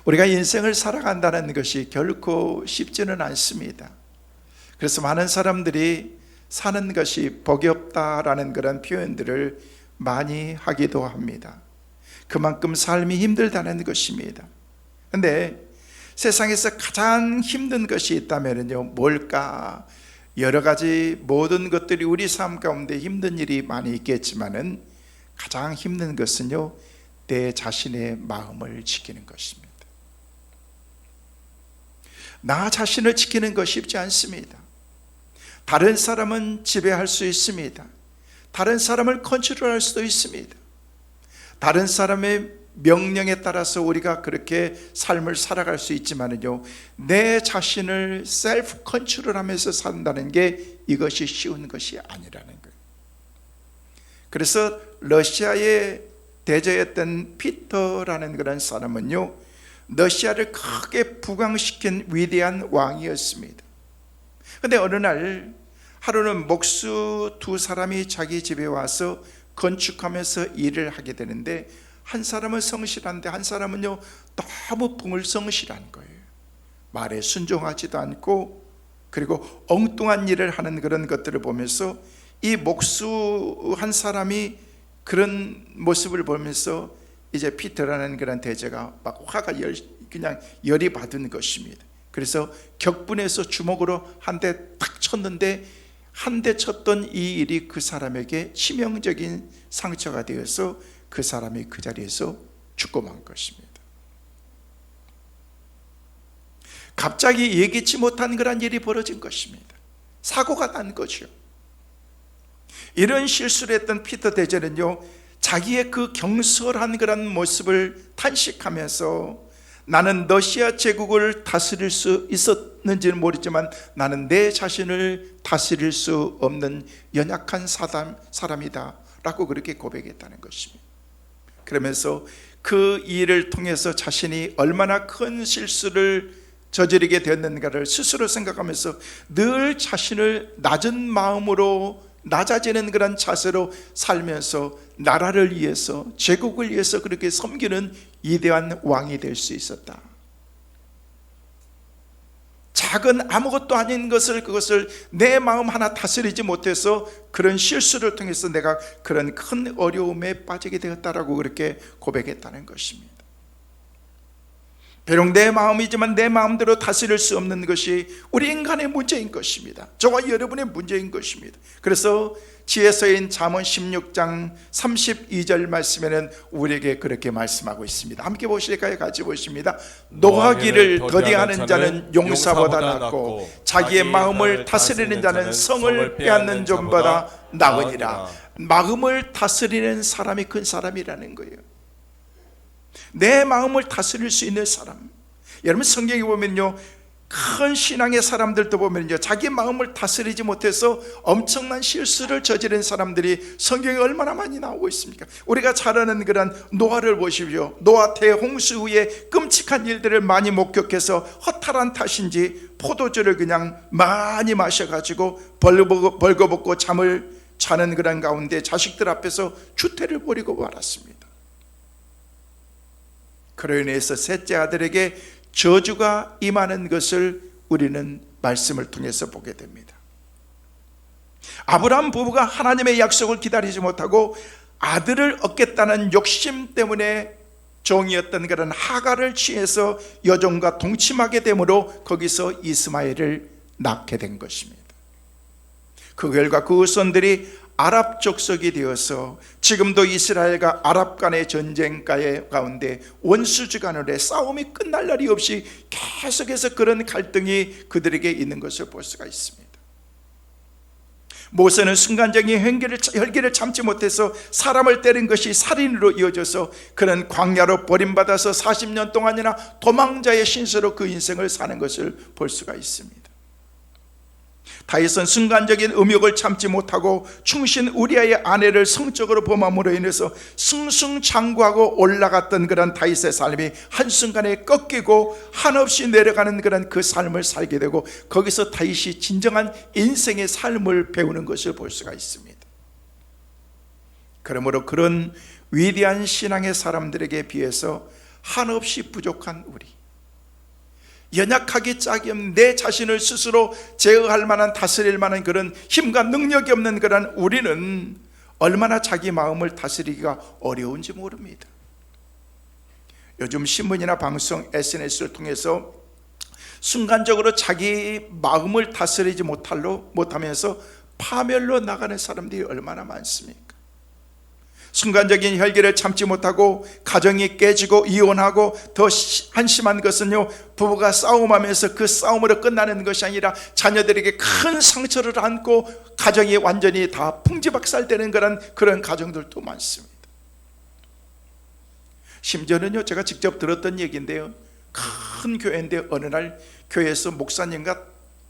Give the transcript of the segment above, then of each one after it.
우리가 인생을 살아간다는 것이 결코 쉽지는 않습니다. 그래서 많은 사람들이 사는 것이 복이 없다라는 그런 표현들을 많이 하기도 합니다. 그만큼 삶이 힘들다는 것입니다. 그런데 세상에서 가장 힘든 것이 있다면요, 뭘까? 여러 가지 모든 것들이 우리 삶 가운데 힘든 일이 많이 있겠지만은 가장 힘든 것은요, 내 자신의 마음을 지키는 것입니다. 나 자신을 지키는 것이 쉽지 않습니다. 다른 사람은 지배할 수 있습니다. 다른 사람을 컨트롤할 수도 있습니다. 다른 사람의 명령에 따라서 우리가 그렇게 삶을 살아갈 수 있지만요, 내 자신을 셀프 컨트롤하면서 산다는 게 이것이 쉬운 것이 아니라는 거예요. 그래서 러시아의 대제였던 피터라는 그런 사람은요, 러시아를 크게 부강시킨 위대한 왕이었습니다. 그런데 어느 날 하루는 목수 두 사람이 자기 집에 와서 건축하면서 일을 하게 되는데, 한 사람은 성실한데 한 사람은요 너무 불성실한 거예요. 말에 순종하지도 않고, 그리고 엉뚱한 일을 하는 그런 것들을 보면서 이 목수 한 사람이 그런 모습을 보면서 이제 피터라는 그런 대제가 막 화가 그냥 열이 받은 것입니다. 그래서 격분해서 주먹으로 한 대 딱 쳤는데, 한 대 쳤던 이 일이 그 사람에게 치명적인 상처가 되어서 그 사람이 그 자리에서 죽고 만 것입니다. 갑자기 예기치 못한 그런 일이 벌어진 것입니다. 사고가 난 거죠. 이런 실수를 했던 피터 대제는요, 자기의 그 경솔한 그런 모습을 탄식하면서, 나는 러시아 제국을 다스릴 수 있었는지는 모르지만 나는 내 자신을 다스릴 수 없는 연약한 사람이다 라고 그렇게 고백했다는 것입니다. 그러면서 그 일을 통해서 자신이 얼마나 큰 실수를 저지르게 되었는가를 스스로 생각하면서 늘 자신을 낮은 마음으로, 낮아지는 그런 자세로 살면서 나라를 위해서, 제국을 위해서 그렇게 섬기는 위대한 왕이 될 수 있었다. 작은 아무것도 아닌 그것을 내 마음 하나 다스리지 못해서 그런 실수를 통해서 내가 그런 큰 어려움에 빠지게 되었다라고 그렇게 고백했다는 것입니다. 비록 내 마음이지만 내 마음대로 다스릴 수 없는 것이 우리 인간의 문제인 것입니다. 저와 여러분의 문제인 것입니다. 그래서 지혜서인 잠언 16장 32절 말씀에는 우리에게 그렇게 말씀하고 있습니다. 함께 보실까요? 같이 보십니다. 노하기를 더디하는 자는 용사보다 낫고 자기의 마음을 다스리는 자는 성을 빼앗는 존보다 나으니라. 마음을 다스리는 사람이 큰 사람이라는 거예요. 내 마음을 다스릴 수 있는 사람. 여러분 성경에 보면요, 큰 신앙의 사람들도 보면요, 자기 마음을 다스리지 못해서 엄청난 실수를 저지른 사람들이 성경에 얼마나 많이 나오고 있습니까? 우리가 잘 아는 그런 노아를 보십시오. 노아 대홍수 후에 끔찍한 일들을 많이 목격해서 허탈한 탓인지 포도주를 그냥 많이 마셔가지고 벌거벗고 잠을 자는 그런 가운데 자식들 앞에서 주태를 벌이고 말았습니다. 그로 인해서 셋째 아들에게 저주가 임하는 것을 우리는 말씀을 통해서 보게 됩니다. 아브라함 부부가 하나님의 약속을 기다리지 못하고 아들을 얻겠다는 욕심 때문에 종이었던 그런 하갈을 취해서 여종과 동침하게 되므로 거기서 이스마엘을 낳게 된 것입니다. 그 결과 그 후손들이 아랍 족속이 되어서 지금도 이스라엘과 아랍 간의 전쟁 가운데 원수지간으로 싸움이 끝날 날이 없이 계속해서 그런 갈등이 그들에게 있는 것을 볼 수가 있습니다. 모세는 순간적인 혈기를 참지 못해서 사람을 때린 것이 살인으로 이어져서 그런 광야로 버림받아서 40년 동안이나 도망자의 신세로 그 인생을 사는 것을 볼 수가 있습니다. 다윗은 순간적인 음욕을 참지 못하고 충신 우리아의 아내를 성적으로 범함으로 인해서 승승장구하고 올라갔던 그런 다윗의 삶이 한순간에 꺾이고 한없이 내려가는 그런 그 삶을 살게 되고, 거기서 다윗이 진정한 인생의 삶을 배우는 것을 볼 수가 있습니다. 그러므로 그런 위대한 신앙의 사람들에게 비해서 한없이 부족한 우리, 연약하기 짝이 없는 내 자신을 스스로 제어할 만한, 다스릴 만한 그런 힘과 능력이 없는 그런 우리는 얼마나 자기 마음을 다스리기가 어려운지 모릅니다. 요즘 신문이나 방송, SNS를 통해서 순간적으로 자기 마음을 다스리지 못하면서 파멸로 나가는 사람들이 얼마나 많습니까? 순간적인 혈기를 참지 못하고 가정이 깨지고 이혼하고, 더 한심한 것은요, 부부가 싸움하면서 그 싸움으로 끝나는 것이 아니라 자녀들에게 큰 상처를 안고 가정이 완전히 다 풍지박살되는 그런 가정들도 많습니다. 심지어는요, 제가 직접 들었던 얘기인데요, 큰 교회인데 어느 날 교회에서 목사님과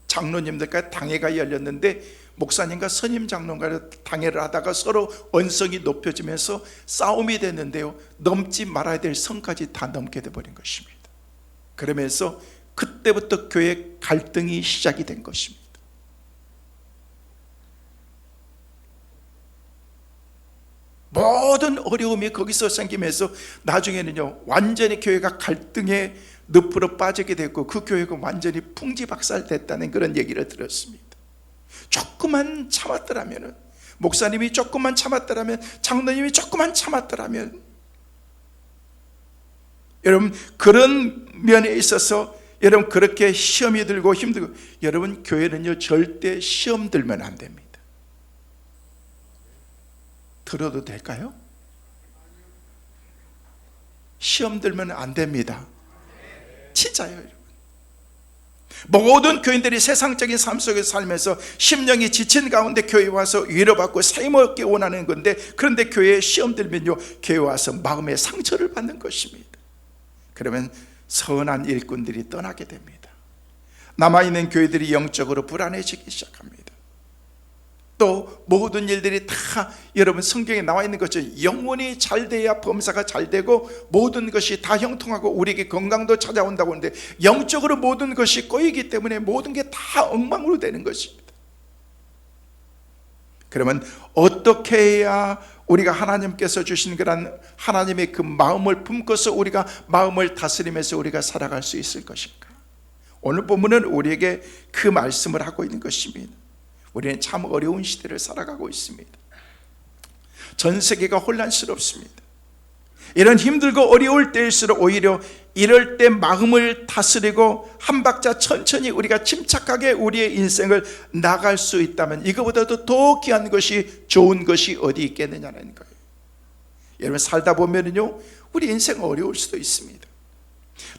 장로님들까지 당회가 열렸는데, 목사님과 선임 장로가 당회를 하다가 서로 언성이 높여지면서 싸움이 됐는데요, 넘지 말아야 될 선까지 다 넘게 돼버린 것입니다. 그러면서 그때부터 교회 갈등이 시작이 된 것입니다. 모든 어려움이 거기서 생기면서 나중에는요, 완전히 교회가 갈등의 늪으로 빠지게 됐고, 그 교회가 완전히 풍지박살됐다는 그런 얘기를 들었습니다. 조금만 참았더라면, 목사님이 조금만 참았더라면, 장로님이 조금만 참았더라면, 여러분, 그런 면에 있어서 여러분 그렇게 시험이 들고 힘들고, 여러분 교회는요 절대 시험 들면 안 됩니다. 들어도 될까요? 시험 들면 안 됩니다. 진짜요, 여러분. 모든 교인들이 세상적인 삶 속에서 살면서 심령이 지친 가운데 교회에 와서 위로받고 샘 얻기 원하는 건데, 그런데 교회에 시험 들면요, 교회에 와서 마음의 상처를 받는 것입니다. 그러면 선한 일꾼들이 떠나게 됩니다. 남아있는 교회들이 영적으로 불안해지기 시작합니다. 또 모든 일들이 다 여러분 성경에 나와 있는 것처럼 영혼이 잘 돼야 범사가 잘 되고 모든 것이 다 형통하고 우리에게 건강도 찾아온다고 하는데, 영적으로 모든 것이 꼬이기 때문에 모든 게 다 엉망으로 되는 것입니다. 그러면 어떻게 해야 우리가 하나님께서 주신 그런 하나님의 그 마음을 품고서 우리가 마음을 다스리면서 우리가 살아갈 수 있을 것인가? 오늘 본문은 우리에게 그 말씀을 하고 있는 것입니다. 우리는 참 어려운 시대를 살아가고 있습니다. 전 세계가 혼란스럽습니다. 이런 힘들고 어려울 때일수록 오히려 이럴 때 마음을 다스리고 한 박자 천천히 우리가 침착하게 우리의 인생을 나갈 수 있다면, 이거보다도 더 귀한 것이, 좋은 것이 어디 있겠느냐는 거예요. 여러분, 살다 보면은요, 우리 인생 어려울 수도 있습니다.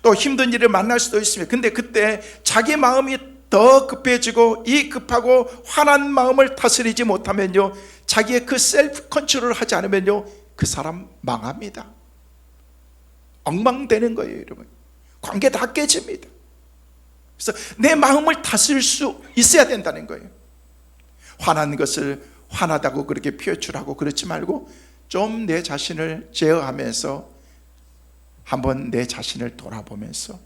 또 힘든 일을 만날 수도 있습니다. 근데 그때 자기 마음이 더 급해지고 이 급하고 화난 마음을 다스리지 못하면요, 자기의 그 셀프 컨트롤을 하지 않으면요, 그 사람 망합니다. 엉망되는 거예요, 여러분. 관계 다 깨집니다. 그래서 내 마음을 다스릴 수 있어야 된다는 거예요. 화난 것을 화나다고 그렇게 표출하고 그렇지 말고 좀 내 자신을 제어하면서 한번 내 자신을 돌아보면서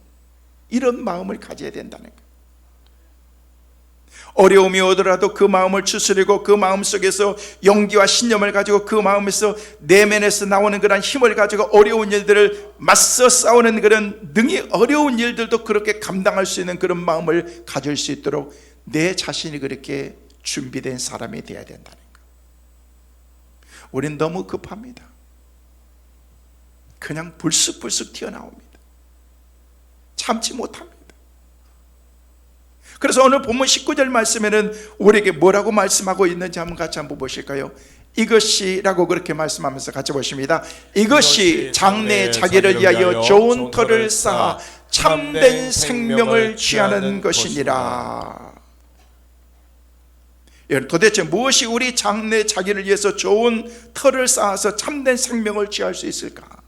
이런 마음을 가져야 된다는 거예요. 어려움이 오더라도 그 마음을 추스리고 그 마음 속에서 용기와 신념을 가지고 그 마음에서 내면에서 나오는 그런 힘을 가지고 어려운 일들을 맞서 싸우는 그런 능히 어려운 일들도 그렇게 감당할 수 있는 그런 마음을 가질 수 있도록 내 자신이 그렇게 준비된 사람이 되어야 된다는 거예요. 우린 너무 급합니다. 그냥 불쑥불쑥 튀어나옵니다. 참지 못합니다. 그래서 오늘 본문 19절 말씀에는 우리에게 뭐라고 말씀하고 있는지 같이 한번 보실까요? 이것이라고 그렇게 말씀하면서 같이 보십니다. 이것이 장래의 자기를 위하여 좋은 터를 쌓아 참된 생명을 취하는 것이니라. 도대체 무엇이 우리 장래 자기를 위해서 좋은 터를 쌓아서 참된 생명을 취할 수 있을까?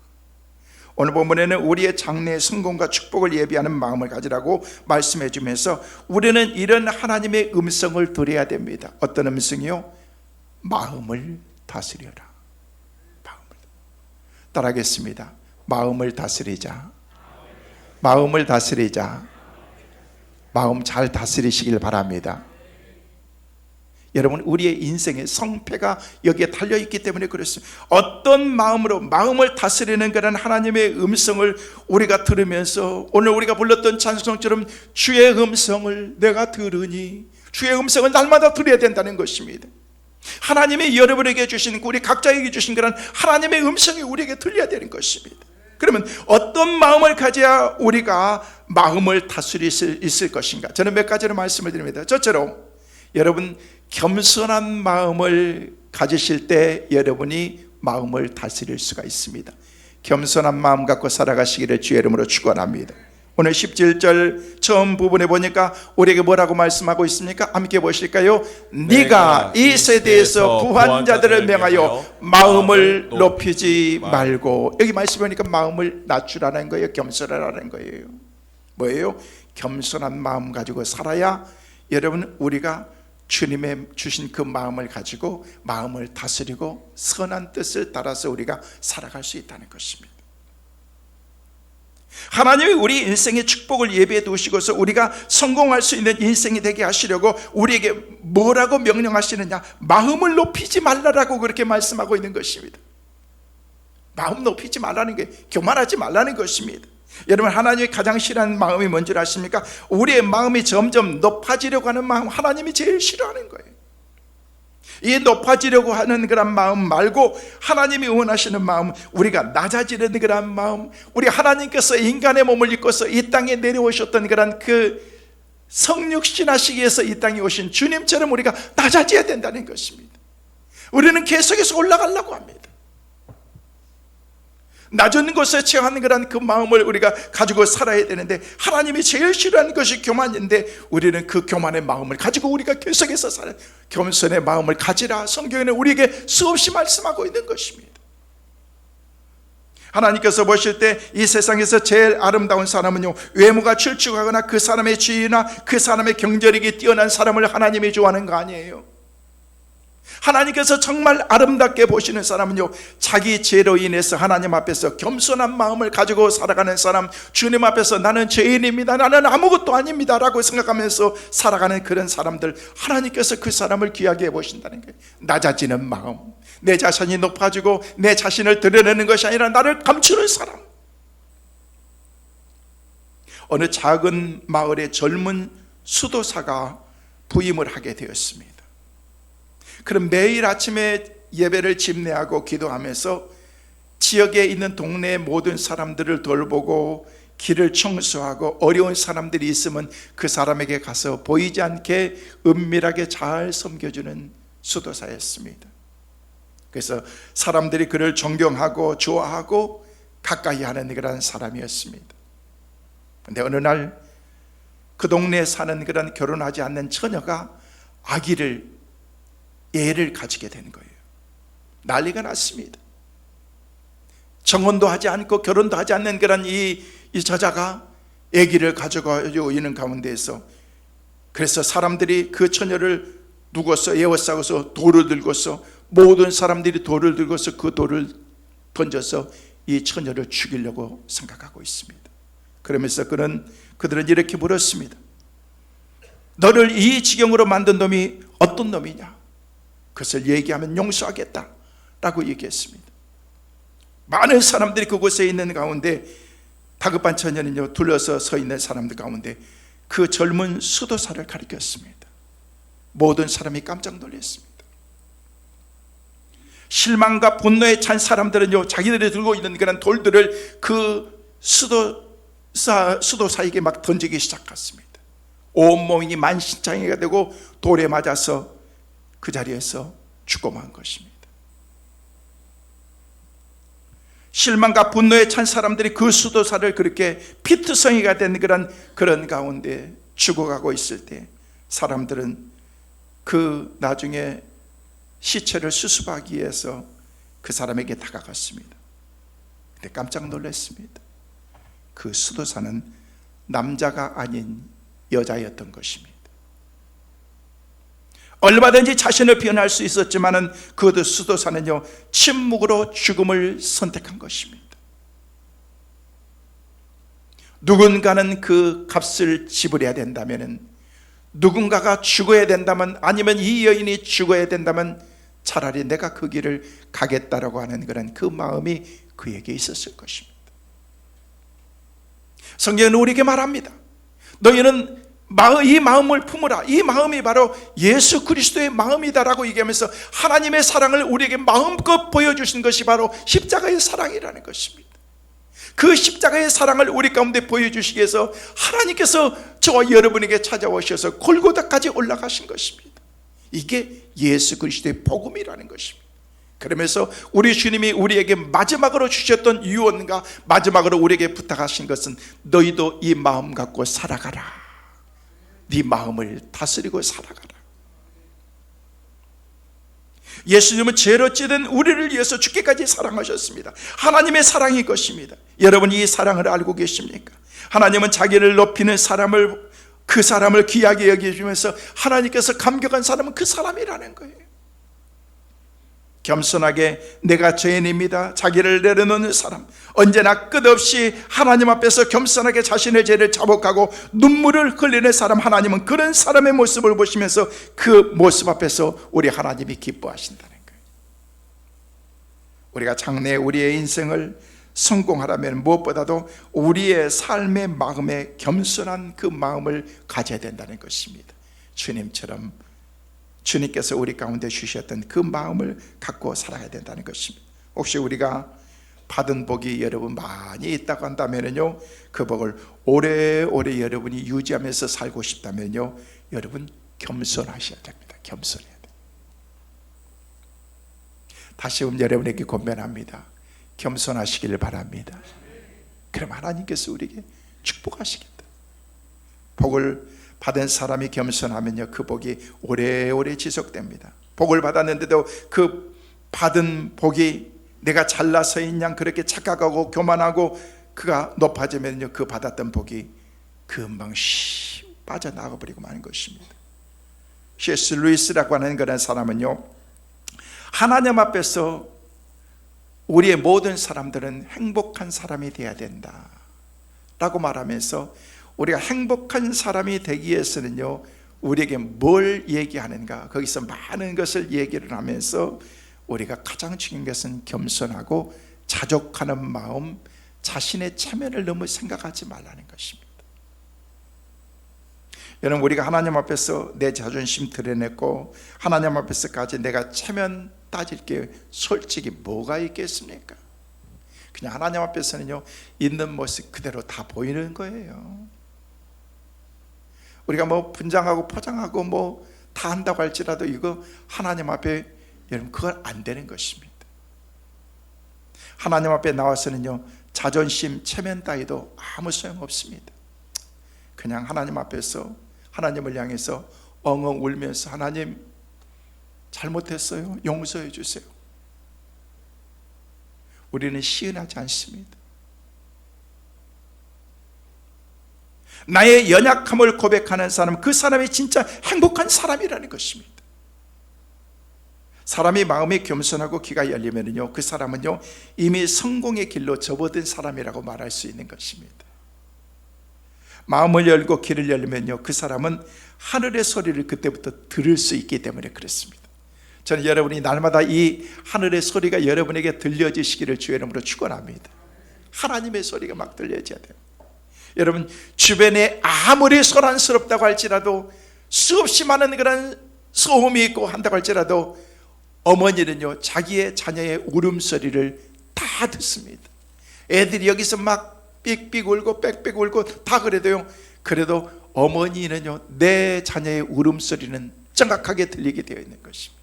오늘 본문에는 우리의 장래의 성공과 축복을 예비하는 마음을 가지라고 말씀해 주면서 우리는 이런 하나님의 음성을 들어야 됩니다. 어떤 음성이요? 마음을 다스려라. 마음을. 따라하겠습니다. 마음을 다스리자. 마음을 다스리자. 마음 잘 다스리시길 바랍니다. 여러분, 우리의 인생의 성패가 여기에 달려있기 때문에 그렇습니다. 어떤 마음으로 마음을 다스리는 그런 하나님의 음성을 우리가 들으면서, 오늘 우리가 불렀던 찬송처럼 주의 음성을 내가 들으니, 주의 음성을 날마다 들어야 된다는 것입니다. 하나님이 여러분에게 주신, 우리 각자에게 주신 그런 하나님의 음성이 우리에게 들려야 되는 것입니다. 그러면 어떤 마음을 가져야 우리가 마음을 다스릴 수 있을 것인가? 저는 몇 가지로 말씀을 드립니다. 첫째로, 여러분, 겸손한 마음을 가지실 때 여러분이 마음을 다스릴 수가 있습니다. 겸손한 마음 갖고 살아가시기를 주의 이름으로 축원합니다. 오늘 17절 처음 부분에 보니까 우리에게 뭐라고 말씀하고 있습니까? 함께 보실까요? 네가 이 세대에서 부한 자들을 명하여 마음을 높이지 말고. 여기 말씀 보니까 마음을 낮추라는 거예요. 겸손하라는 거예요. 뭐예요? 겸손한 마음 가지고 살아야 여러분, 우리가 주님의 주신 그 마음을 가지고 마음을 다스리고 선한 뜻을 따라서 우리가 살아갈 수 있다는 것입니다. 하나님이 우리 인생의 축복을 예비해 두시고서 우리가 성공할 수 있는 인생이 되게 하시려고 우리에게 뭐라고 명령하시느냐? 마음을 높이지 말라라고 그렇게 말씀하고 있는 것입니다. 마음 높이지 말라는 게 교만하지 말라는 것입니다. 여러분, 하나님이 가장 싫어하는 마음이 뭔지 아십니까? 우리의 마음이 점점 높아지려고 하는 마음, 하나님이 제일 싫어하는 거예요. 이 높아지려고 하는 그런 마음 말고 하나님이 원하시는 마음, 우리가 낮아지는 그런 마음, 우리 하나님께서 인간의 몸을 입고서 이 땅에 내려오셨던 그런 그 성육신하시기 위해서 이 땅에 오신 주님처럼 우리가 낮아져야 된다는 것입니다. 우리는 계속해서 올라가려고 합니다. 낮은 곳에 처하는 그런 그 마음을 우리가 가지고 살아야 되는데, 하나님이 제일 싫어하는 것이 교만인데 우리는 그 교만의 마음을 가지고 우리가 계속해서 살아요. 겸손의 마음을 가지라, 성경에는 우리에게 수없이 말씀하고 있는 것입니다. 하나님께서 보실 때 이 세상에서 제일 아름다운 사람은요, 외모가 출중하거나 그 사람의 지위나 그 사람의 경제력이 뛰어난 사람을 하나님이 좋아하는 거 아니에요. 하나님께서 정말 아름답게 보시는 사람은요, 자기 죄로 인해서 하나님 앞에서 겸손한 마음을 가지고 살아가는 사람, 주님 앞에서 나는 죄인입니다, 나는 아무것도 아닙니다 라고 생각하면서 살아가는 그런 사람들, 하나님께서 그 사람을 귀하게 보신다는 거예요. 낮아지는 마음, 내 자신이 높아지고 내 자신을 드러내는 것이 아니라 나를 감추는 사람. 어느 작은 마을의 젊은 수도사가 부임을 하게 되었습니다. 그럼 매일 아침에 예배를 집례하고 기도하면서 지역에 있는 동네의 모든 사람들을 돌보고 길을 청소하고 어려운 사람들이 있으면 그 사람에게 가서 보이지 않게 은밀하게 잘 섬겨주는 수도사였습니다. 그래서 사람들이 그를 존경하고 좋아하고 가까이 하는 그런 사람이었습니다. 그런데 어느 날 그 동네에 사는 그런 결혼하지 않는 처녀가 애를 가지게 되는 거예요. 난리가 났습니다. 정혼도 하지 않고 결혼도 하지 않는 그런 이 저자가 아기를 가지고 있는 가운데에서, 그래서 사람들이 그 처녀를 누워서 에워싸고서 돌을 들고서, 모든 사람들이 돌을 들고서 그 돌을 던져서 이 처녀를 죽이려고 생각하고 있습니다. 그러면서 그들은 이렇게 물었습니다. 너를 이 지경으로 만든 놈이 어떤 놈이냐? 그것을 얘기하면 용서하겠다 라고 얘기했습니다. 많은 사람들이 그곳에 있는 가운데 다급한 처녀는요, 둘러서 서 있는 사람들 가운데 그 젊은 수도사를 가리켰습니다. 모든 사람이 깜짝 놀랐습니다. 실망과 분노에 찬 사람들은요, 자기들이 들고 있는 그런 돌들을 그 수도사에게 막 던지기 시작했습니다. 온몸이 만신창이가 되고 돌에 맞아서 그 자리에서 죽어만 것입니다. 실망과 분노에 찬 사람들이 그 수도사를 그렇게 피투성이가 된 그런 가운데 죽어가고 있을 때, 사람들은 그 나중에 시체를 수습하기 위해서 그 사람에게 다가갔습니다. 근데 깜짝 놀랐습니다. 그 수도사는 남자가 아닌 여자였던 것입니다. 얼마든지 자신을 표현할 수 있었지만은 그 수도사는요, 침묵으로 죽음을 선택한 것입니다. 누군가는 그 값을 지불해야 된다면은 누군가가 죽어야 된다면, 아니면 이 여인이 죽어야 된다면 차라리 내가 그 길을 가겠다라고 하는 그런 그 마음이 그에게 있었을 것입니다. 성경은 우리에게 말합니다. 너희는 이 마음을 품으라. 이 마음이 바로 예수 그리스도의 마음이다라고 얘기하면서 하나님의 사랑을 우리에게 마음껏 보여주신 것이 바로 십자가의 사랑이라는 것입니다. 그 십자가의 사랑을 우리 가운데 보여주시기 위해서 하나님께서 저와 여러분에게 찾아오셔서 골고다까지 올라가신 것입니다. 이게 예수 그리스도의 복음이라는 것입니다. 그러면서 우리 주님이 우리에게 마지막으로 주셨던 유언과 마지막으로 우리에게 부탁하신 것은 너희도 이 마음 갖고 살아가라. 네 마음을 다스리고 살아가라. 예수님은 죄로 찌든 우리를 위해서 죽기까지 사랑하셨습니다. 하나님의 사랑이 것입니다. 여러분, 이 사랑을 알고 계십니까? 하나님은 자기를 높이는 사람을, 그 사람을 귀하게 여기시면서 하나님께서 감격한 사람은 그 사람이라는 거예요. 겸손하게 내가 죄인입니다, 자기를 내려놓는 사람, 언제나 끝없이 하나님 앞에서 겸손하게 자신의 죄를 자복하고 눈물을 흘리는 사람, 하나님은 그런 사람의 모습을 보시면서 그 모습 앞에서 우리 하나님이 기뻐하신다는 거예요. 우리가 장래 우리의 인생을 성공하려면 무엇보다도 우리의 삶의 마음에 겸손한 그 마음을 가져야 된다는 것입니다. 주님처럼 주님께서 우리 가운데 주셨던 그 마음을 갖고 살아야 된다는 것입니다. 혹시 우리가 받은 복이 여러분 많이 있다고 한다면요, 그 복을 오래오래 여러분이 유지하면서 살고 싶다면요, 여러분 겸손하셔야 됩니다. 겸손해야 돼요. 다시 여러분에게 권면합니다. 겸손하시길 바랍니다. 그럼 하나님께서 우리에게 축복하시겠다. 복을 받은 사람이 겸손하면요, 그 복이 오래오래 지속됩니다. 복을 받았는데도 그 받은 복이 내가 잘나서인 양 그렇게 착각하고 교만하고 그가 높아지면요, 그 받았던 복이 금방 빠져나가 버리고 마는 것입니다. C.S. 루이스라고 하는 그런 사람은요, 하나님 앞에서 우리의 모든 사람들은 행복한 사람이 되어야 된다 라고 말하면서, 우리가 행복한 사람이 되기 위해서는요, 우리에게 뭘 얘기하는가, 거기서 많은 것을 얘기를 하면서 우리가 가장 중요한 것은 겸손하고 자족하는 마음, 자신의 체면을 너무 생각하지 말라는 것입니다. 여러분, 우리가 하나님 앞에서 내 자존심 드러냈고 하나님 앞에서까지 내가 체면 따질 게 솔직히 뭐가 있겠습니까? 그냥 하나님 앞에서는요, 있는 모습 그대로 다 보이는 거예요. 우리가 뭐 분장하고 포장하고 뭐 다 한다고 할지라도 이거 하나님 앞에, 여러분, 그건 안 되는 것입니다. 하나님 앞에 나와서는요, 자존심, 체면 따위도 아무 소용없습니다. 그냥 하나님 앞에서 하나님을 향해서 엉엉 울면서 하나님 잘못했어요, 용서해 주세요. 우리는 시은하지 않습니다. 나의 연약함을 고백하는 사람, 그 사람이 진짜 행복한 사람이라는 것입니다. 사람이 마음이 겸손하고 귀가 열리면요, 그 사람은요, 이미 성공의 길로 접어든 사람이라고 말할 수 있는 것입니다. 마음을 열고 귀를 열리면요, 그 사람은 하늘의 소리를 그때부터 들을 수 있기 때문에 그렇습니다. 저는 여러분이 날마다 이 하늘의 소리가 여러분에게 들려지시기를 주의 이름으로 축원합니다. 하나님의 소리가 막 들려져야 돼요. 여러분, 주변에 아무리 소란스럽다고 할지라도, 수없이 많은 그런 소음이 있고 한다고 할지라도, 어머니는요, 자기의 자녀의 울음소리를 다 듣습니다. 애들이 여기서 막 삑삑 울고 빽빽 울고 다 그래도요, 그래도 어머니는요, 내 자녀의 울음소리는 정확하게 들리게 되어 있는 것입니다.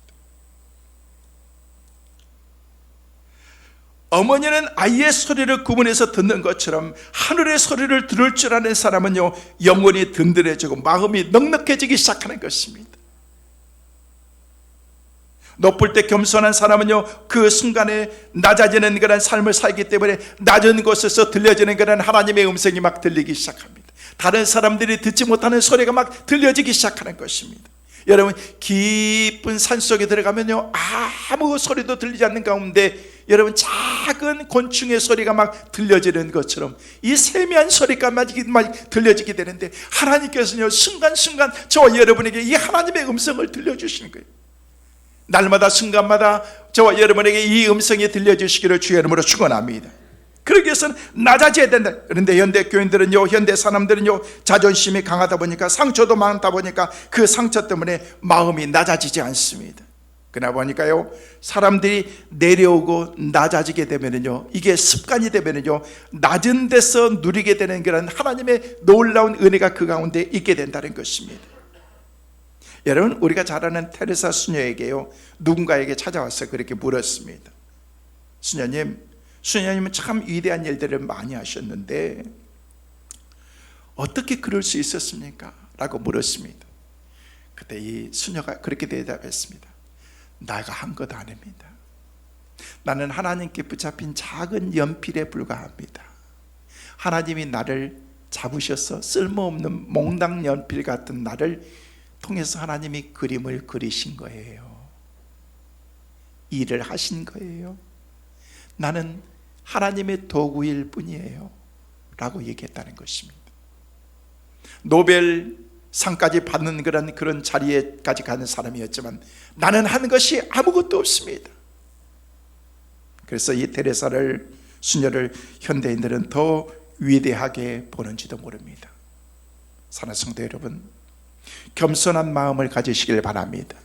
어머니는 아이의 소리를 구분해서 듣는 것처럼 하늘의 소리를 들을 줄 아는 사람은요, 영혼이 든든해지고 마음이 넉넉해지기 시작하는 것입니다. 높을 때 겸손한 사람은요, 그 순간에 낮아지는 그런 삶을 살기 때문에 낮은 곳에서 들려지는 그런 하나님의 음성이 막 들리기 시작합니다. 다른 사람들이 듣지 못하는 소리가 막 들려지기 시작하는 것입니다. 여러분, 깊은 산속에 들어가면요, 아무 소리도 들리지 않는 가운데 여러분 작은 곤충의 소리가 막 들려지는 것처럼 이 세미한 소리가 막 들려지게 되는데, 하나님께서는요 순간순간 저와 여러분에게 이 하나님의 음성을 들려주시는 거예요. 날마다 순간마다 저와 여러분에게 이 음성이 들려주시기를 주의 이름으로 축원합니다. 그러기 위해서는 낮아져야 된다. 그런데 현대 교인들은요, 현대 사람들은요, 자존심이 강하다 보니까, 상처도 많다 보니까 그 상처 때문에 마음이 낮아지지 않습니다. 그러나 보니까요, 사람들이 내려오고 낮아지게 되면은요, 이게 습관이 되면은요, 낮은 데서 누리게 되는 그런 하나님의 놀라운 은혜가 그 가운데 있게 된다는 것입니다. 여러분, 우리가 잘 아는 테레사 수녀에게요, 누군가에게 찾아와서 그렇게 물었습니다. 수녀님은 참 위대한 일들을 많이 하셨는데 어떻게 그럴 수 있었습니까? 라고 물었습니다. 그때 이 수녀가 그렇게 대답했습니다. 내가 한 것 아닙니다. 나는 하나님께 붙잡힌 작은 연필에 불과합니다. 하나님이 나를 잡으셔서 쓸모없는 몽당 연필 같은 나를 통해서 하나님이 그림을 그리신 거예요. 일을 하신 거예요. 나는 하나님의 도구일 뿐이에요 라고 얘기했다는 것입니다. 노벨상까지 받는 그런 자리에까지 가는 사람이었지만 나는 한 것이 아무것도 없습니다. 그래서 이 테레사를, 수녀를 현대인들은 더 위대하게 보는지도 모릅니다. 사랑하는 성도 여러분, 겸손한 마음을 가지시길 바랍니다.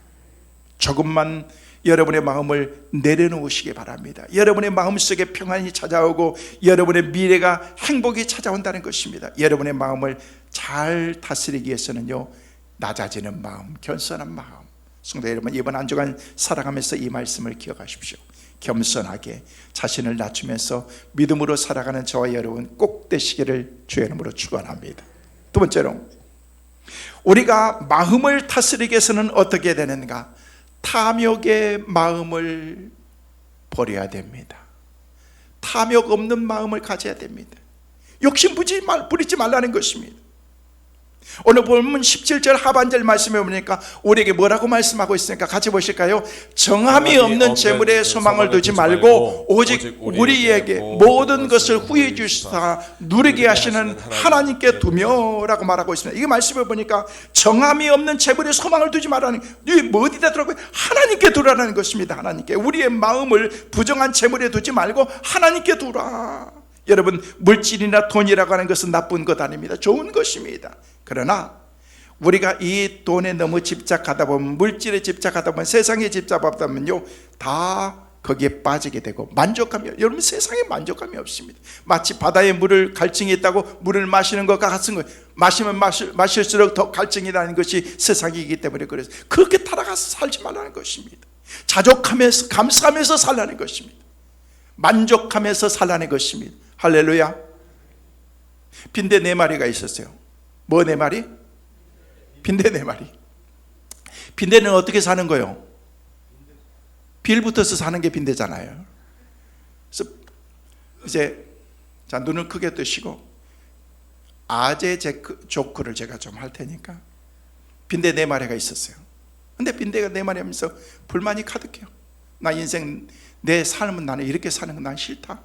조금만 여러분의 마음을 내려놓으시기 바랍니다. 여러분의 마음속에 평안이 찾아오고 여러분의 미래가 행복이 찾아온다는 것입니다. 여러분의 마음을 잘 다스리기 위해서는요, 낮아지는 마음, 겸손한 마음. 성도 여러분, 이번 한 주간 살아가면서 이 말씀을 기억하십시오. 겸손하게 자신을 낮추면서 믿음으로 살아가는 저와 여러분 꼭 되시기를 주의 이름으로 축원합니다. 두 번째로, 우리가 마음을 다스리기 위해서는 어떻게 되는가? 탐욕의 마음을 버려야 됩니다. 탐욕 없는 마음을 가져야 됩니다. 욕심 부리지 말라는 것입니다. 오늘 본문 17절 하반절 말씀에 보니까 우리에게 뭐라고 말씀하고 있으니까 같이 보실까요? 정함이 없는 재물에 소망을 두지 말고 오직 우리에게 모든 것을 후해 주시사 누리게 하시는 하나님께 두며 라고 말하고 있습니다. 이 말씀을 보니까 정함이 없는 재물에 소망을 두지 말라는, 이게 뭐 어디다 두라고요? 하나님께 두라는 것입니다. 하나님께. 우리의 마음을 부정한 재물에 두지 말고 하나님께 두라. 여러분, 물질이나 돈이라고 하는 것은 나쁜 것 아닙니다. 좋은 것입니다. 그러나 우리가 이 돈에 너무 집착하다 보면, 물질에 집착하다 보면, 세상에 집착하다 보면요, 다 거기에 빠지게 되고 만족감이, 여러분 세상에 만족감이 없습니다. 마치 바다에 물을 갈증이 있다고 물을 마시는 것과 같은 거예요. 마시면 마실수록 더 갈증이 나는 것이 세상이기 때문에, 그래서 그렇게 타락해서 살지 말라는 것입니다. 자족하면서 감사하면서 살라는 것입니다. 만족하면서 살라는 것입니다. 할렐루야. 빈대 4마리가 있었어요. 뭐 4마리? 빈대 4마리. 빈대는 어떻게 사는 거예요? 빌 붙어서 사는 게 빈대잖아요. 그래서 이제 자, 눈을 크게 뜨시고 아재 조크를 제가 좀 할 테니까. 빈대 4마리가 있었어요. 근데 빈대가 4마리 하면서 불만이 가득해요. 나 인생, 내 삶은 나는 이렇게 사는 건 난 싫다.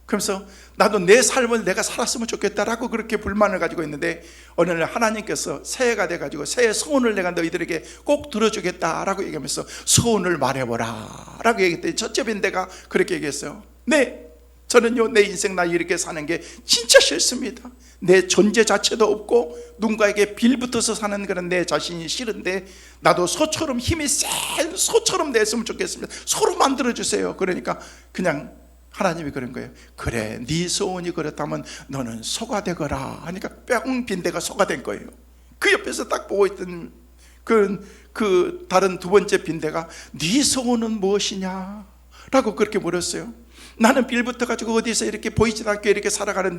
그러면서 나도 내 삶을 내가 살았으면 좋겠다라고 그렇게 불만을 가지고 있는데, 어느 날 하나님께서 새해가 돼가지고 새해 소원을 내가 너희들에게 꼭 들어주겠다라고 얘기하면서 소원을 말해보라 라고 얘기했더니 첫째 빈대가 그렇게 얘기했어요. 네, 저는요 내 인생 나 이렇게 사는 게 진짜 싫습니다. 내 존재 자체도 없고 누군가에게 빌붙어서 사는 그런 내 자신이 싫은데, 나도 소처럼 힘이 센 소처럼 됐으면 좋겠습니다. 소로 만들어주세요. 그러니까 그냥 하나님이 그런 거예요. 그래, 네 소원이 그렇다면 너는 소가 되거라 하니까 뿅 빈대가 소가 된 거예요. 그 옆에서 딱 보고 있던 그 다른 두 번째 빈대가 네 소원은 무엇이냐 라고 그렇게 물었어요. 나는 빌붙어 가지고 어디서 이렇게 보이지도 않게 이렇게 살아가는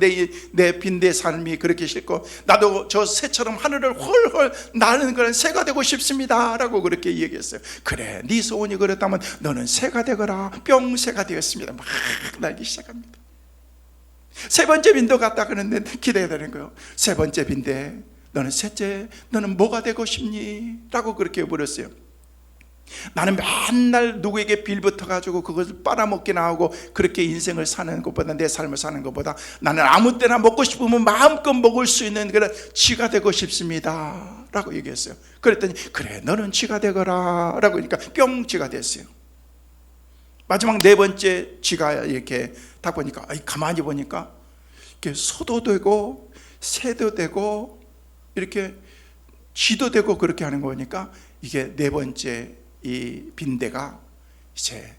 내 빈대 삶이 그렇게 싫고, 나도 저 새처럼 하늘을 헐헐 나는 그런 새가 되고 싶습니다 라고 그렇게 얘기했어요. 그래, 네 소원이 그렇다면 너는 새가 되거라. 뿅 새가 되었습니다. 막 날기 시작합니다. 세 번째 빈대 갔다 그러는데 기대되는 거예요. 세 번째 빈대, 너는 셋째, 너는 뭐가 되고 싶니? 라고 그렇게 물었어요. 나는 맨날 누구에게 빌붙어가지고 그것을 빨아먹기나 하고 그렇게 인생을 사는 것보다, 내 삶을 사는 것보다 나는 아무 때나 먹고 싶으면 마음껏 먹을 수 있는 그런 쥐가 되고 싶습니다 라고 얘기했어요. 그랬더니 그래 너는 쥐가 되거라 라고 하니까 뿅 쥐가 됐어요. 마지막 네 번째 쥐가 이렇게 딱 보니까 가만히 보니까 이렇게 소도 되고 새도 되고 이렇게 쥐도 되고 그렇게 하는 거 보니까 이게 네 번째 이 빈대가 이제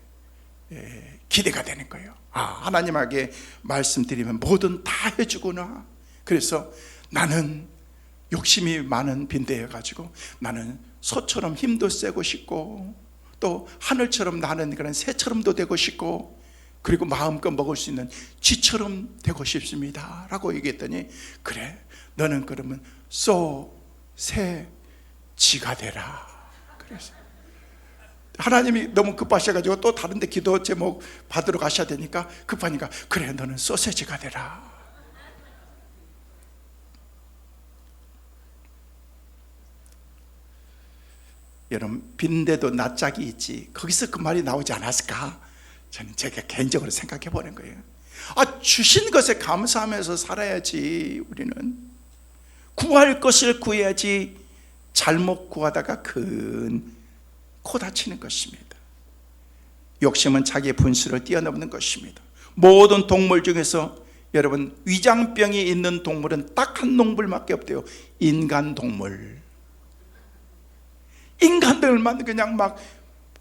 기대가 되는 거예요. 하나님에게 말씀드리면 뭐든 다 해주구나. 그래서 나는 욕심이 많은 빈대여가지고 나는 소처럼 힘도 세고 싶고 또 하늘처럼 나는 그런 새처럼도 되고 싶고 그리고 마음껏 먹을 수 있는 쥐처럼 되고 싶습니다 라고 얘기했더니 그래 너는 그러면 새 쥐가 되라. 그래서 하나님이 너무 급하셔가지고 또 다른 데 기도 제목 받으러 가셔야 되니까 급하니까 그래 너는 소세지가 되라. 여러분 빈대도 낯짝이 있지 거기서 그 말이 나오지 않았을까? 저는 제가 개인적으로 생각해 보는 거예요. 주신 것에 감사하면서 살아야지. 우리는 구할 것을 구해야지 잘못 구하다가 큰 코 다치는 것입니다. 욕심은 자기의 분수를 뛰어넘는 것입니다. 모든 동물 중에서 여러분 위장병이 있는 동물은 딱 한 동물밖에 없대요. 인간 동물. 인간들만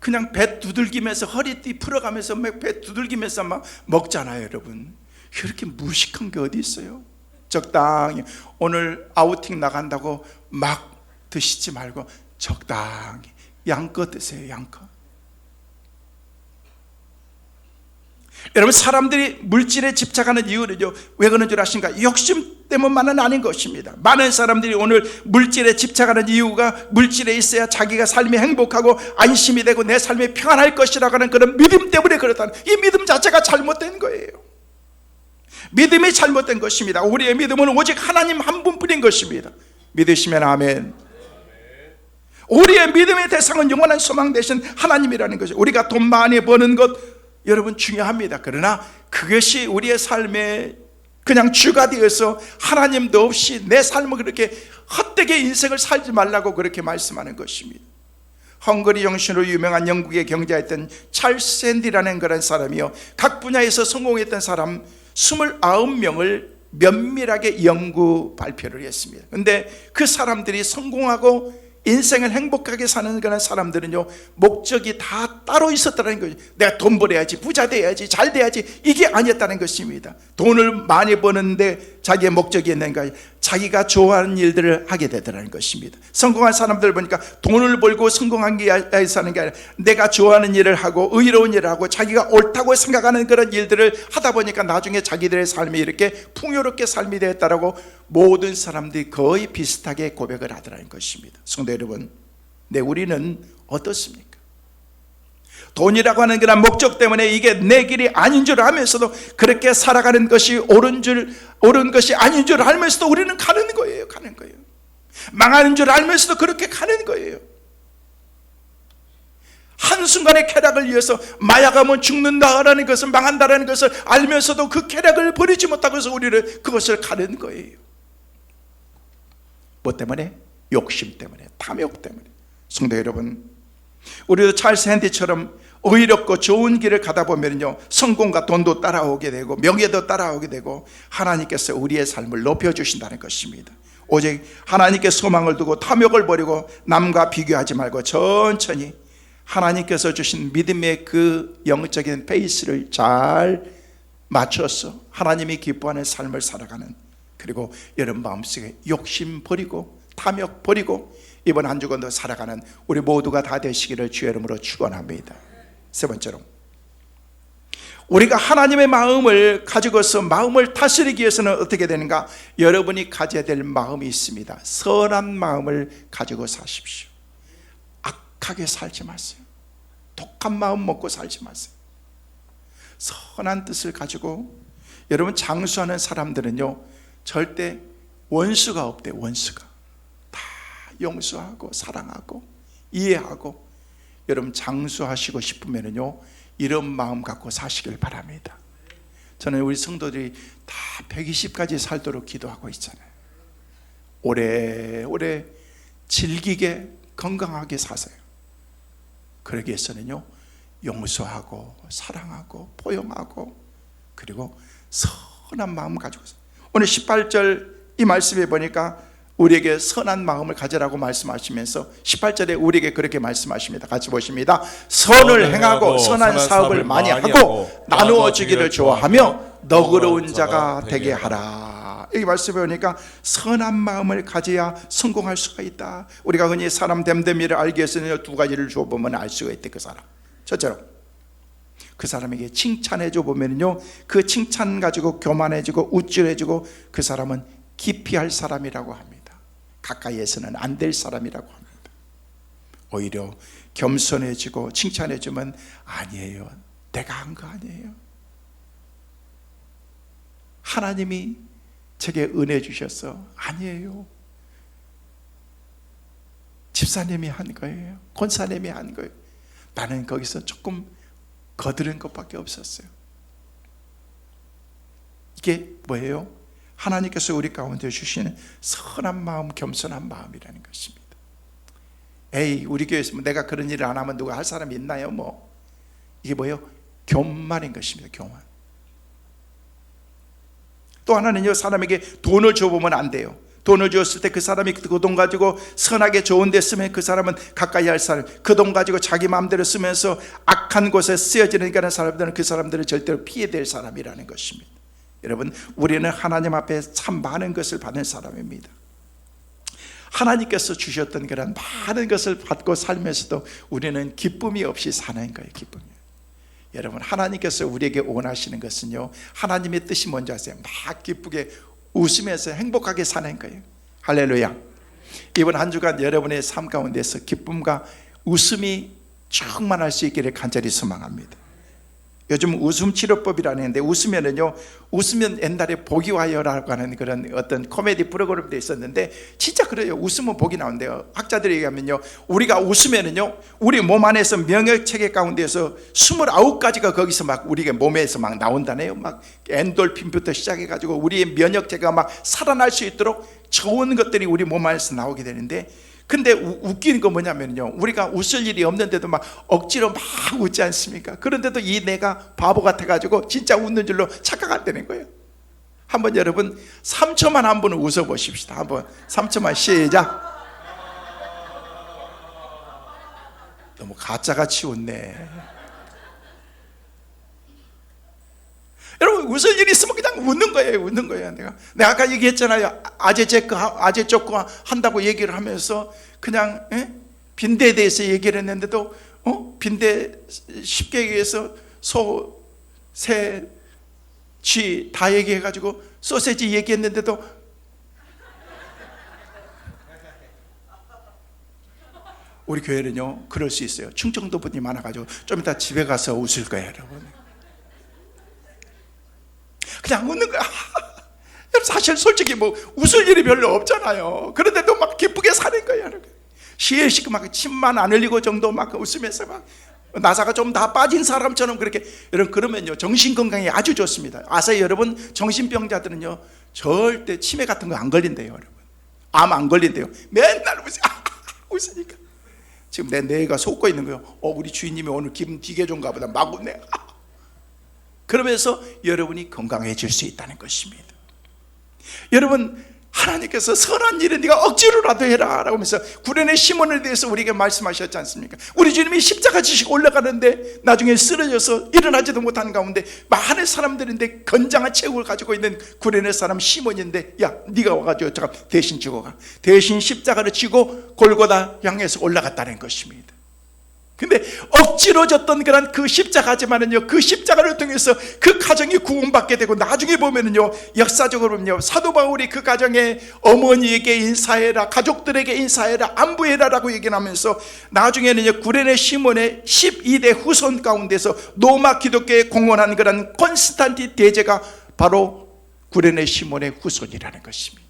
그냥 배 두들기면서 허리띠 풀어가면서 배 두들기면서 막 먹잖아요. 여러분 이렇게 무식한 게 어디 있어요? 적당히 오늘 아우팅 나간다고 막 드시지 말고 적당히 양껏 드세요. 양껏. 여러분 사람들이 물질에 집착하는 이유는요 왜 그런 줄 아십니까? 욕심 때문만은 아닌 것입니다. 많은 사람들이 오늘 물질에 집착하는 이유가 물질에 있어야 자기가 삶이 행복하고 안심이 되고 내 삶이 평안할 것이라고 하는 그런 믿음 때문에 그렇다는, 이 믿음 자체가 잘못된 거예요. 믿음이 잘못된 것입니다. 우리의 믿음은 오직 하나님 한 분뿐인 것입니다. 믿으시면 아멘. 우리의 믿음의 대상은 영원한 소망 되신 하나님이라는 것이죠. 우리가 돈 많이 버는 것 여러분 중요합니다. 그러나 그것이 우리의 삶에 그냥 주가 되어서 하나님도 없이 내 삶을 그렇게 헛되게 인생을 살지 말라고 그렇게 말씀하는 것입니다. 헝거리 정신으로 유명한 영국의 경제했던 찰스 샌디라는 그런 사람이요, 각 분야에서 성공했던 사람 29명을 면밀하게 연구 발표를 했습니다. 그런데 그 사람들이 성공하고 인생을 행복하게 사는 그런 사람들은요 목적이 다 따로 있었다는 거죠. 내가 돈 벌어야지, 부자 돼야지, 잘 돼야지, 이게 아니었다는 것입니다. 돈을 많이 버는데 자기의 목적이 있는가? 자기가 좋아하는 일들을 하게 되더라는 것입니다. 성공한 사람들 보니까 돈을 벌고 성공한 게 사는 게 아니라 내가 좋아하는 일을 하고 의로운 일을 하고 자기가 옳다고 생각하는 그런 일들을 하다 보니까 나중에 자기들의 삶이 이렇게 풍요롭게 삶이 되었다라고 모든 사람들이 거의 비슷하게 고백을 하더라는 것입니다. 성도 여러분, 우리는 어떻습니까? 돈이라고 하는 그런 목적 때문에 이게 내 길이 아닌 줄 알면서도 그렇게 살아가는 것이 옳은 것이 아닌 줄 알면서도 우리는 가는 거예요. 망하는 줄 알면서도 그렇게 가는 거예요. 한순간의 쾌락을 위해서 마약하면 죽는다라는 것을, 망한다라는 것을 알면서도 그 쾌락을 버리지 못하고 해서 우리는 그것을 가는 거예요. 뭐 때문에? 욕심 때문에, 탐욕 때문에. 성도 여러분, 우리도 찰스 핸디처럼 의롭고 좋은 길을 가다 보면요 성공과 돈도 따라오게 되고 명예도 따라오게 되고 하나님께서 우리의 삶을 높여주신다는 것입니다. 오직 하나님께 소망을 두고 탐욕을 버리고 남과 비교하지 말고 천천히 하나님께서 주신 믿음의 그 영적인 페이스를 잘 맞춰서 하나님이 기뻐하는 삶을 살아가는, 그리고 여러분 마음속에 욕심 버리고 탐욕 버리고 이번 한 주간도 살아가는 우리 모두가 다 되시기를 주의 이름으로 축원합니다. 세 번째로, 우리가 하나님의 마음을 가지고서 마음을 다스리기 위해서는 어떻게 되는가? 여러분이 가져야 될 마음이 있습니다. 선한 마음을 가지고 사십시오. 악하게 살지 마세요. 독한 마음 먹고 살지 마세요. 선한 뜻을 가지고, 여러분 장수하는 사람들은요 절대 원수가 없대요. 원수가 다 용서하고 사랑하고 이해하고 여러분 장수하시고 싶으면요 이런 마음 갖고 사시길 바랍니다. 저는 우리 성도들이 다 120까지 살도록 기도하고 있잖아요. 오래오래 즐기게 건강하게 사세요. 그러기 위해서는요 용서하고 사랑하고 포용하고 그리고 선한 마음 가지고 있어요. 오늘 18절 이 말씀에 보니까 우리에게 선한 마음을 가지라고 말씀하시면서 18절에 우리에게 그렇게 말씀하십니다. 같이 보십니다. 선을 행하고 선한 사업을 많이 하고 나누어 주기를 좋아하며 너그러운 자가 되게 하라. 이 말씀에 보니까 선한 마음을 가져야 성공할 수가 있다. 우리가 흔히 사람 됨됨이를 알기 위해서는 두 가지를 줘보면 알 수가 있대. 그 사람 첫째로 그 사람에게 칭찬해 줘 보면요 그 칭찬 가지고 교만해지고 우쭐해지고 그 사람은 기피할 사람이라고 합니다. 가까이에서는 안 될 사람이라고 합니다. 오히려 겸손해지고 칭찬해 주면 아니에요, 내가 한 거 아니에요, 하나님이 제게 은혜 주셔서 아니에요, 집사님이 한 거예요, 권사님이 한 거예요, 나는 거기서 조금 거드른 것밖에 없었어요. 이게 뭐예요? 하나님께서 우리 가운데 주시는 선한 마음, 겸손한 마음이라는 것입니다. 에이 우리 교회에서 내가 그런 일을 안 하면 누가 할 사람이 있나요? 뭐 이게 뭐예요? 교만인 것입니다. 교만. 또 하나는요 사람에게 돈을 줘보면 안 돼요. 돈을 주었을 때 그 사람이 그 돈 가지고 선하게 좋은 데 쓰면 그 사람은 가까이 할 사람, 그 돈 가지고 자기 마음대로 쓰면서 악한 곳에 쓰여지니까 사람들은 그 사람들을 절대로 피해야 될 사람이라는 것입니다. 여러분 우리는 하나님 앞에 참 많은 것을 받은 사람입니다. 하나님께서 주셨던 그런 많은 것을 받고 살면서도 우리는 기쁨이 없이 사는 거예요. 기쁨이. 여러분 하나님께서 우리에게 원하시는 것은요 하나님의 뜻이 뭔지 아세요? 막 기쁘게 웃으면서 행복하게 사는 거예요. 할렐루야. 이번 한 주간 여러분의 삶 가운데서 기쁨과 웃음이 충만할 수 있기를 간절히 소망합니다. 요즘 웃음 치료법이라는데 웃으면은요, 웃으면 옛날에 복이 와요라고 하는 그런 어떤 코미디 프로그램도 있었는데 진짜 그래요. 웃으면 복이 나온대요. 학자들이 얘기하면요, 우리가 웃으면은요 우리 몸 안에서 면역 체계 가운데서 29가지가 거기서 막 우리가 몸에서 막 나온다네요. 막 엔돌핀부터 시작해 가지고 우리의 면역 체계가 막 살아날 수 있도록 좋은 것들이 우리 몸 안에서 나오게 되는데, 근데 웃기는 건 뭐냐면요, 우리가 웃을 일이 없는데도 막 억지로 막 웃지 않습니까? 그런데도 이 내가 바보 같아가지고 진짜 웃는 줄로 착각한다는 거예요. 한번 여러분 3초만 한번 웃어 보십시다. 한번 3초만 시작. 너무 가짜같이 웃네. 여러분 웃을 일이 있으면 그냥 웃는 거예요. 웃는 거예요. 내가 아까 얘기했잖아요. 아재 쪽고 한다고 얘기를 하면서 그냥 빈대에 대해서 얘기를 했는데도 빈대 쉽게 얘기해서 소, 새, 쥐 다 얘기해가지고 소세지 얘기했는데도 우리 교회는요 그럴 수 있어요. 충청도 분이 많아가지고 좀 이따 집에 가서 웃을 거예요. 여러분 그냥 웃는 거야. 사실 솔직히 뭐 웃을 일이 별로 없잖아요. 그런데도 막 기쁘게 사는 거야. 시일씩 막 침만 안 흘리고 정도 막 웃으면서 막 나사가 좀 다 빠진 사람처럼 그렇게. 여러분 그러면요 정신 건강에 아주 좋습니다. 아세요 여러분? 정신병자들은요 절대 치매 같은 거 안 걸린대요. 여러분 암 안 걸린대요. 맨날 웃으니까 지금 내 뇌가 속고 있는 거예요. 우리 주인님이 오늘 기분 되게 좋은가 보다. 막 웃네. 그러면서 여러분이 건강해질 수 있다는 것입니다. 여러분 하나님께서 선한 일은 네가 억지로라도 해라 라고 하면서 구레네 시몬에 대해서 우리에게 말씀하셨지 않습니까? 우리 주님이 십자가 지시고 올라가는데 나중에 쓰러져서 일어나지도 못하는 가운데 많은 사람들인데 건장한 체격을 가지고 있는 구레네 사람 시몬인데, 야 네가 와가지고 잠깐 대신 죽어가. 대신 십자가를 지고 골고다 향해서 올라갔다는 것입니다. 근데 억지로 졌던 그런 그 십자가지만은요, 그 십자가를 통해서 그 가정이 구원받게 되고, 나중에 보면은요, 역사적으로는요, 사도 바울이 그 가정의 어머니에게 인사해라, 가족들에게 인사해라, 안부해라라고 얘기하면서 나중에는요, 구레네 시몬의 12대 후손 가운데서 로마 기독교에 공헌한 그런 콘스탄틴 대제가 바로 구레네 시몬의 후손이라는 것입니다.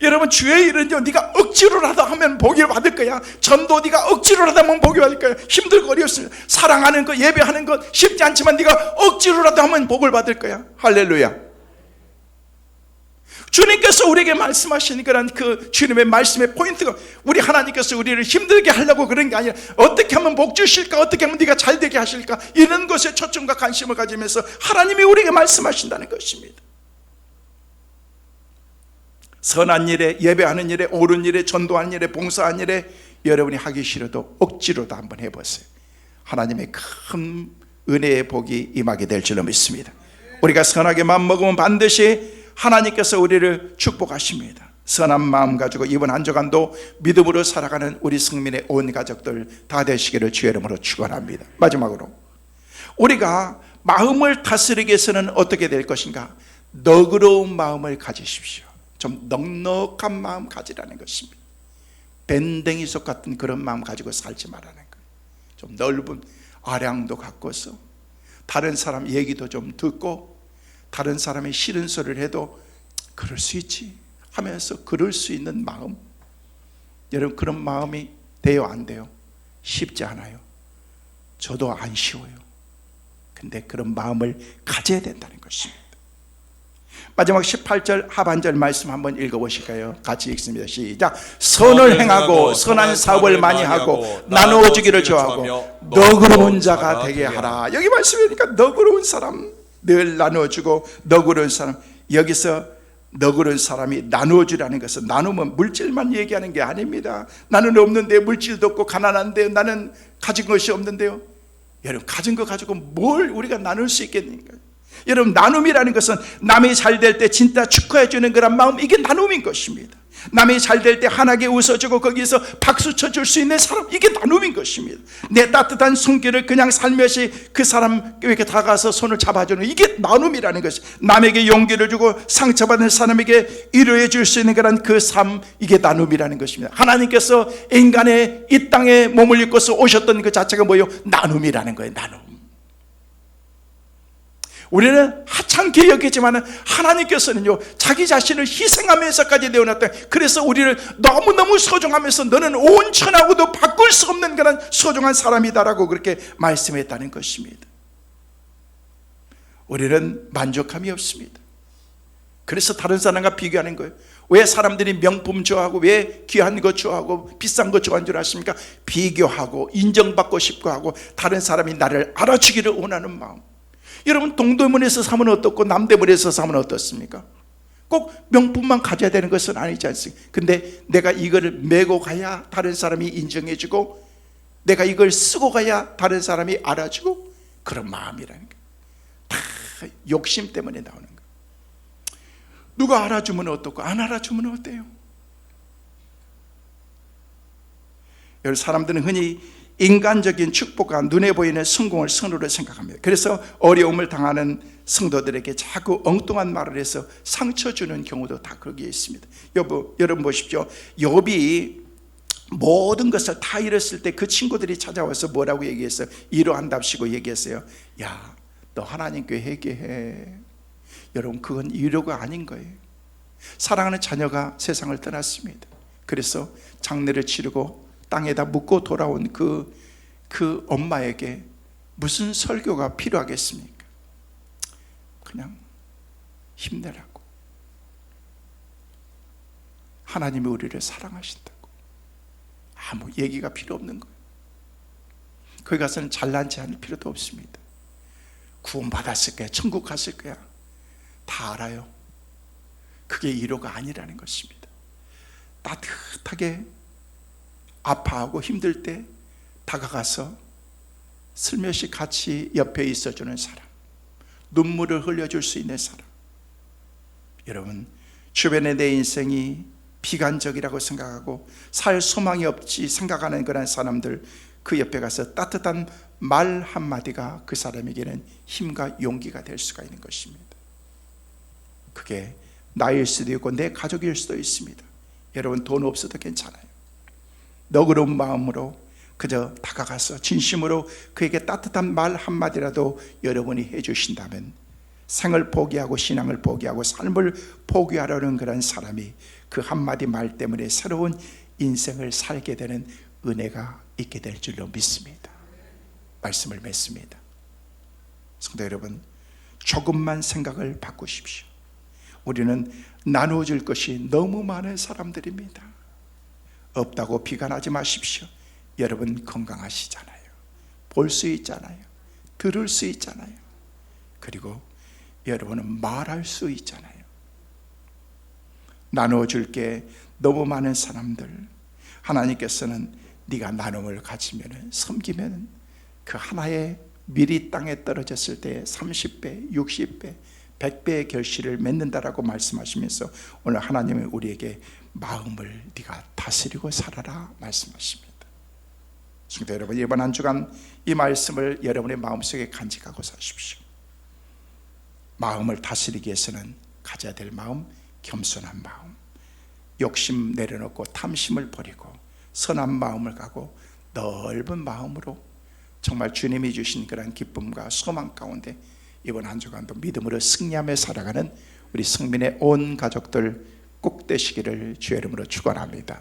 여러분, 주의 일은요, 네가 억지로라도 하면 복을 받을 거야. 전도 네가 억지로라도 하면 복을 받을 거야. 힘들고 어렵습니다. 사랑하는 것, 예배하는 것 쉽지 않지만 네가 억지로라도 하면 복을 받을 거야. 할렐루야. 주님께서 우리에게 말씀하시는 그런 그 주님의 말씀의 포인트가, 우리 하나님께서 우리를 힘들게 하려고 그런 게 아니라 어떻게 하면 복 주실까, 어떻게 하면 네가 잘 되게 하실까, 이런 것에 초점과 관심을 가지면서 하나님이 우리에게 말씀하신다는 것입니다. 선한 일에, 예배하는 일에, 옳은 일에, 전도하는 일에, 봉사하는 일에 여러분이 하기 싫어도 억지로도 한번 해보세요. 하나님의 큰 은혜의 복이 임하게 될 줄로 믿습니다. 우리가 선하게 마음먹으면 반드시 하나님께서 우리를 축복하십니다. 선한 마음 가지고 이번 한 주간도 믿음으로 살아가는 우리 승민의 온 가족들 다 되시기를 주의 이름으로 축원합니다. 마지막으로, 우리가 마음을 다스리기 위해서는 어떻게 될 것인가? 너그러운 마음을 가지십시오. 좀 넉넉한 마음 가지라는 것입니다. 밴댕이속 같은 그런 마음 가지고 살지 말라는 거예요. 좀 넓은 아량도 갖고서 다른 사람 얘기도 좀 듣고, 다른 사람이 싫은 소리를 해도 그럴 수 있지 하면서 그럴 수 있는 마음, 여러분, 그런 마음이 돼요, 안 돼요? 쉽지 않아요. 저도 안 쉬워요. 근데 그런 마음을 가져야 된다는 것입니다. 마지막 18절 하반절 말씀 한번 읽어보실까요? 같이 읽습니다. 시작. 선을 행하고 선한 사업을 많이 하고 나누어주기를 좋아하고 너그러운 자가 되게 하라. 여기 말씀이니까 너그러운 사람, 늘 나누어주고 너그러운 사람. 여기서 너그러운 사람이 나누어주라는 것은, 나누면 물질만 얘기하는 게 아닙니다. 나는 없는데, 물질도 없고 가난한데, 나는 가진 것이 없는데요. 여러분, 가진 거 가지고 뭘 우리가 나눌 수 있겠습니까? 여러분, 나눔이라는 것은 남이 잘 될 때 진짜 축하해 주는 그런 마음, 이게 나눔인 것입니다. 남이 잘 될 때 환하게 웃어주고 거기서 박수 쳐줄 수 있는 사람, 이게 나눔인 것입니다. 내 따뜻한 손길을 그냥 살며시 그 사람에게 다가가서 손을 잡아주는, 이게 나눔이라는 것이, 남에게 용기를 주고 상처받은 사람에게 위로해 줄 수 있는 그런 그 삶, 이게 나눔이라는 것입니다. 하나님께서 인간의 이 땅에 몸을 입고서 오셨던 그 자체가 뭐예요? 나눔이라는 거예요. 나눔. 우리는 하찮게 여기지만 하나님께서는요, 자기 자신을 희생하면서까지 내어놨다. 그래서 우리를 너무너무 소중하면서 너는 온 천하고도 바꿀 수 없는 그런 소중한 사람이다라고 그렇게 말씀했다는 것입니다. 우리는 만족함이 없습니다. 그래서 다른 사람과 비교하는 거예요. 왜 사람들이 명품 좋아하고, 왜 귀한 거 좋아하고, 비싼 거 좋아하는 줄 아십니까? 비교하고 인정받고 싶고 하고, 다른 사람이 나를 알아주기를 원하는 마음. 여러분, 동대문에서 사면 어떻고 남대문에서 사면 어떻습니까? 꼭 명품만 가져야 되는 것은 아니지 않습니까? 근데 내가 이거를 메고 가야 다른 사람이 인정해 주고, 내가 이걸 쓰고 가야 다른 사람이 알아주고, 그런 마음이라는 거예요. 다 욕심 때문에 나오는 거예요. 누가 알아주면 어떻고 안 알아주면 어때요? 여러분, 사람들은 흔히 인간적인 축복과 눈에 보이는 성공을 선으로 생각합니다. 그래서 어려움을 당하는 성도들에게 자꾸 엉뚱한 말을 해서 상처 주는 경우도 다 거기에 있습니다. 여러분 보십시오. 욥이 모든 것을 다 잃었을 때 그 친구들이 찾아와서 뭐라고 얘기했어요? 위로한답시고 얘기했어요. 야, 너 하나님께 회개해. 여러분, 그건 위로가 아닌 거예요. 사랑하는 자녀가 세상을 떠났습니다. 그래서 장례를 치르고 땅에다 묻고 돌아온 그 엄마에게 무슨 설교가 필요하겠습니까? 그냥 힘내라고, 하나님이 우리를 사랑하신다고, 아무 얘기가 필요 없는 거예요. 거기 가서는 잘난 체 할 필요도 없습니다. 구원받았을 거야, 천국 갔을 거야, 다 알아요. 그게 위로가 아니라는 것입니다. 따뜻하게 아파하고 힘들 때 다가가서 슬며시 같이 옆에 있어주는 사람, 눈물을 흘려줄 수 있는 사람. 여러분, 주변에 내 인생이 비관적이라고 생각하고 살 소망이 없지 생각하는 그런 사람들, 그 옆에 가서 따뜻한 말 한마디가 그 사람에게는 힘과 용기가 될 수가 있는 것입니다. 그게 나일 수도 있고 내 가족일 수도 있습니다. 여러분, 돈 없어도 괜찮아요. 너그러운 마음으로 그저 다가가서 진심으로 그에게 따뜻한 말 한마디라도 여러분이 해주신다면, 생을 포기하고 신앙을 포기하고 삶을 포기하려는 그런 사람이 그 한마디 말 때문에 새로운 인생을 살게 되는 은혜가 있게 될 줄로 믿습니다. 말씀을 맺습니다. 성도 여러분, 조금만 생각을 바꾸십시오. 우리는 나누어줄 것이 너무 많은 사람들입니다. 없다고 비관하지 마십시오. 여러분 건강하시잖아요. 볼 수 있잖아요. 들을 수 있잖아요. 그리고 여러분은 말할 수 있잖아요. 나누어줄 게 너무 많은 사람들, 하나님께서는 네가 나눔을 가지면, 섬기면 그 하나의 밀이 땅에 떨어졌을 때 30배, 60배, 100배의 결실을 맺는다라고 말씀하시면서 오늘 하나님은 우리에게 마음을 네가 다스리고 살아라 말씀하십니다. 성도 여러분, 이번 한 주간 이 말씀을 여러분의 마음속에 간직하고 사십시오. 마음을 다스리기 위해서는 가져야 될 마음, 겸손한 마음, 욕심 내려놓고 탐심을 버리고 선한 마음을 가고 넓은 마음으로 정말 주님이 주신 그런 기쁨과 소망 가운데 이번 한 주간도 믿음으로 승리하며 살아가는 우리 성민의 온 가족들 꼭 되시기를 주의 이름으로 축원합니다.